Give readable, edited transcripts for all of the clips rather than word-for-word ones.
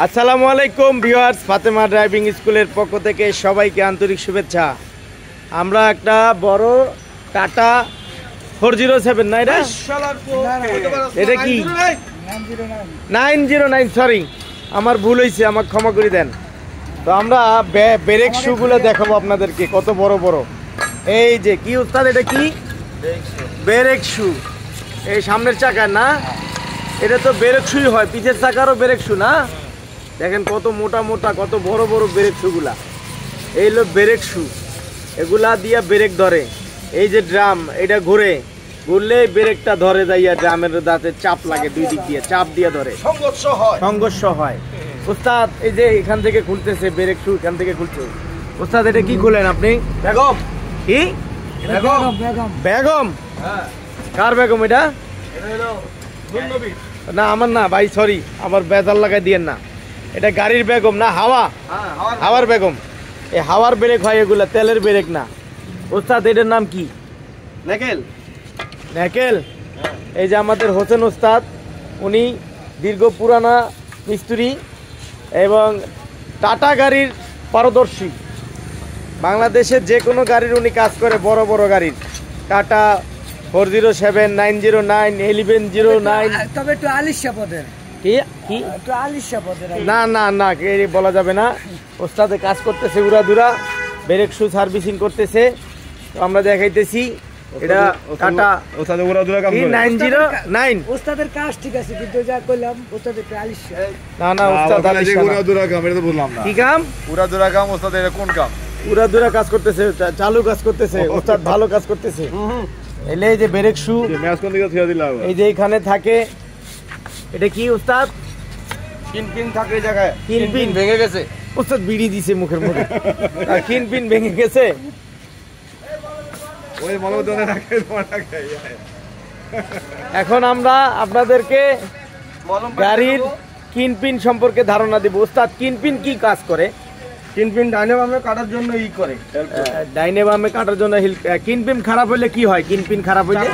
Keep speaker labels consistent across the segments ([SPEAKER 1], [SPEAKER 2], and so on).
[SPEAKER 1] আসসালামু আলাইকুম viewers, Fatema driving স্কুলের পক্ষ থেকে সবাইকে আন্তরিক শুভেচ্ছা। আমরা একটা বড় টাটা 407 না এটা কি 909, সরি আমার ভুল হয়েছে, আমাকে ক্ষমা করে দেন। তো আমরা ব্রেক শুগুলো দেখাবো আপনাদেরকে, কত বড় বড়। এই যে কি উস্তাদ, এটা কি ব্রেক শু? এই সামনের চাকার না, এটা তো ব্রেক শুই হয়, পিছের চাকারও ব্রেক শু না। দেখেন কত মোটা মোটা, কত বড় বড় ব্রেক শুগুলা। এই হলো ব্রেক শু, এগুলা দিয়া ব্রেক ধরে। এই যে ড্রাম, এটা ঘুরলে ব্রেকটা ধরে যাইয়া ড্রামের দাঁতে চাপ লাগে, দুই দিক দিয়ে চাপ দিয়ে ধরে, সংঘর্ষ হয়। উস্তাদ এই যে এখান থেকে খুলতেছে ব্রেক শু, এখান থেকে খুলছে। উস্তাদ এটা কি খুলেন আপনি? বেগম। কি বেগম? কার বেগম এটা? না আমার না ভাই, সরি, আমার বেজাল লাগাই দিয়েন না। এটা গাড়ির বেগম না, হাওয়ার বেগম। এই হাওয়ার ব্রেক হয় এগুলা, তেলের ব্রেক না। ওস্তাদ এটার নাম কি? নেকেল। এই যে আমাদের হোসেন ওস্তাদ, উনি দীর্ঘ পুরানা মিস্ত্রি এবং টাটা গাড়ির পারদর্শী। বাংলাদেশের যে কোনো গাড়ির উনি কাজ করে, বড় বড় গাড়ির। টাটা 407, 909, 1109।
[SPEAKER 2] তবে একটু আলিশা পদের।
[SPEAKER 1] কি
[SPEAKER 2] একটু আলিশা পদের।
[SPEAKER 1] না না না, বলা যাবে না। ওস্তাদে কাজ করতেছে উড়াধুরা, ব্রেক শু সার্ভিসিং করতেছে। তো আমরা দেখাইতেছি এটা টাটা ওস্তাদ উড়াধুরা কাজ করে 909।
[SPEAKER 2] ওস্তাদের কাজ ঠিক আছে, কিন্তু যা কইলাম ওস্তাদ একটু আলিশা।
[SPEAKER 1] না না ওস্তাদ আলিশা
[SPEAKER 3] উড়াধুরা কাম, এটা তো বললাম না।
[SPEAKER 1] কি কাম?
[SPEAKER 3] উড়াধুরা কাম। ওস্তাদ এটা কোন কাম?
[SPEAKER 1] উড়াধুরা কাজ করতেছে, চালু কাজ করতেছে। ওস্তাদ ভালো কাজ করতেছে। এলে এই যে ব্রেক শু,
[SPEAKER 3] ম্যাচ কোন দিকে থিয়া দিলা?
[SPEAKER 1] এই যে এখানে থাকে। এটা কি ওস্তাদ?
[SPEAKER 3] পিন থাকে এই জায়গায়।
[SPEAKER 1] পিন ভেঙে গেছে। ওস্তাদ বিড়ি দিছে মুখের মধ্যে। পিন ভেঙে গেছে।
[SPEAKER 3] ওই মলদনে রাখে রাখে।
[SPEAKER 1] এখন আমরা আপনাদেরকে গাড়ির কিনপিন সম্পর্কে ধারণা দিব। ওস্তাদ কিনপিন কি কাজ করে?
[SPEAKER 3] কিনপিন ডাইনে বামে কাটার জন্য করে।
[SPEAKER 1] ডাইনে বামে কাটার জন্য কিনপিন খারাপ হলে কি হয়? কিনপিন খারাপ হলে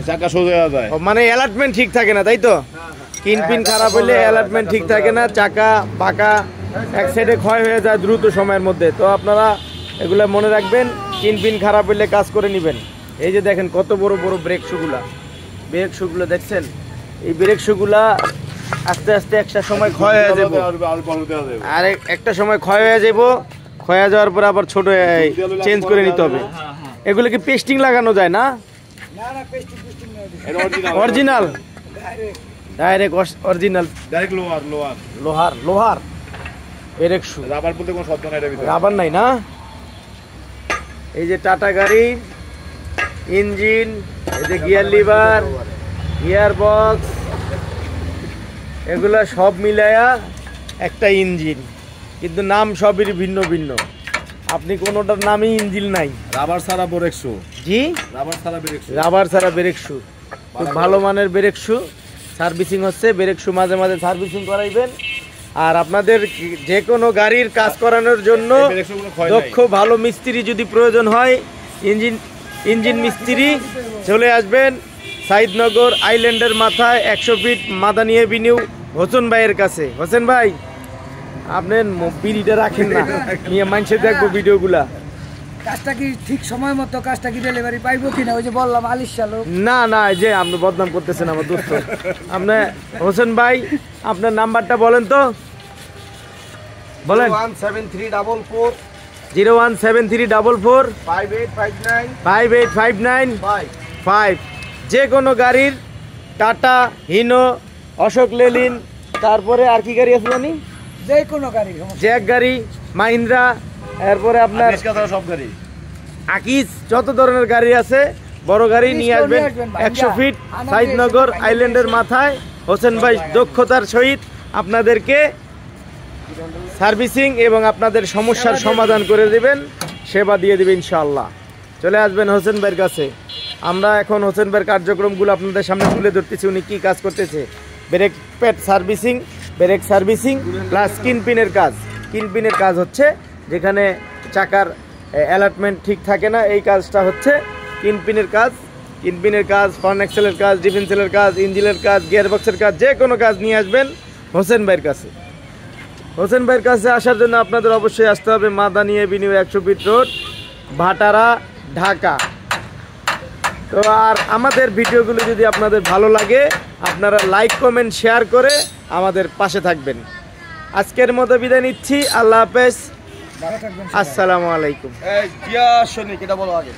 [SPEAKER 3] চাকা সোজা হয়ে যায়,
[SPEAKER 1] মানে অ্যালার্টমেন্ট ঠিক থাকে না, তাই তো? কিনপিন খারাপ হলে অ্যালার্টমেন্ট ঠিক থাকে না, চাকা বাঁকা এক সাইডে ক্ষয় হয়ে যায় দ্রুত সময়ের মধ্যে। তো আপনারা এগুলো মনে রাখবেন, কিনপিন খারাপ হলে কাজ করে নেবেন। এই যে দেখেন কত বড় বড় ব্রেক শুগুলা দেখছেন? এই ব্রেক শুগুলা আস্তে আস্তে একটা সময় ক্ষয় হয়ে যাবে, আর একটা সময় ক্ষয় হয়ে যাব। ক্ষয় যাওয়ার পর আবার ছোট চেঞ্জ করে নিতে হবে। এগুলো কি পেস্টিং লাগানো যায় না? অরিজিনাল ডাইরেক্ট অরিজিনাল লোহার ব্রেক শু।
[SPEAKER 3] রাবার বলতে কোনো শব্দ নাই এর ভিতরে,
[SPEAKER 1] রাবার নাই না। এই যে টাটা গাড়ির ইঞ্জিন, এই যে গিয়ার লিভার, গিয়ার বক্স, এগুলা সব মিলায়া একটা ইঞ্জিন, কিন্তু নাম সবেরই ভিন্ন ভিন্ন। আপনি কোনোটার নামই ইঞ্জিন নাই।
[SPEAKER 3] রাবার ছাড়া ব্রেক শু।
[SPEAKER 1] জি, রাবার ছাড়া ব্রেক শু। খুব ভালো মানের ব্রেক শু সার্ভিসিং হচ্ছে। ব্রেক শু মাঝে মাঝে সার্ভিসিং করাইবেন। আর আপনাদের যে কোনো গাড়ির কাজ করানোর জন্য দক্ষ ভালো মিস্ত্রি যদি প্রয়োজন হয়, ইঞ্জিন মিস্ত্রি চলে আসবেন সাইদনগর আইল্যান্ডের মাথায় 100 ফিট মাদানী এভিনিউ হোসেন ভাইয়ের কাছে। হোসেন ভাই, আপনি বিড়িটা রাখেন না, নিয়ে মানুষে দেখবো ভিডিওগুলা।
[SPEAKER 2] কাজটা কি ঠিক সময় মতো কাজটা কি ডেলিভারি পাইবো কিনা? ওই যে বললাম আলিশা লোক।
[SPEAKER 1] না না, যে আপনি বদনাম করতেছেন আমার দোস্ত। আপনি হোসেন ভাই, আপনার নাম্বারটা বলেন তো, বলেন। 01734 5859 যে কোনো গাড়ির, টাটা, হিনো, অশোক লেলিন, তারপরে আর কি গাড়ি আছে জানি,
[SPEAKER 2] যে কোনো গাড়ি,
[SPEAKER 1] জ্যাক গাড়ি, মাহিন্দ্রা, এরপরে আপনার
[SPEAKER 3] সব গাড়ি,
[SPEAKER 1] আকিস, যত ধরনের গাড়ি আছে বড় গাড়ি নিয়ে আসবেন 100 ফিট সাইদনগর আইল্যান্ডের মাথায়। হোসেন ভাই দক্ষতার সহিত আপনাদেরকে সার্ভিসিং এবং আপনাদের সমস্যার সমাধান করে দেবেন, সেবা দিয়ে দেবেন ইনশাআল্লাহ। চলে আসবেন হোসেন ভাইয়ের কাছে। আমরা এখন হোসেন ভাইয়ের কার্যক্রমগুলো আপনাদের সামনে তুলে ধরতেছি, উনি কী কাজ করতেছে। Brake pad servicing, brake servicing plus কিনপিনের কাজ। কিনপিনের কাজ হচ্ছে যেখানে চাকার অ্যালার্টমেন্ট ঠিক থাকে না, এই কাজটা হচ্ছে কিনপিনের কাজ। কিনপিনের কাজ, ফ্রন্ট এক্সেলের কাজ, ডিফেন্সেলের কাজ, ইঞ্জিনের কাজ, গিয়ারবক্সের কাজ, যে কোনো কাজ নিয়ে আসবেন হোসেন ভাইয়ের কাছে। হোসেন ভাইয়ের কাছে আসার জন্য আপনাদের অবশ্যই আসতে হবে মাদানী এভিনিউ 100 ফিট রোড, ভাটারা, ঢাকা। তো আর আমাদের ভিডিওগুলো যদি আপনাদের ভালো লাগে আপনারা লাইক কমেন্ট শেয়ার করে আমাদের পাশে থাকবেন। আজকের মতো বিদায় নিচ্ছি, আল্লাহ হাফেজ,
[SPEAKER 2] ভালো থাকবেন।
[SPEAKER 1] আসসালামু আলাইকুম।
[SPEAKER 3] এই জিয়া শোনিক এটা বলো আগে।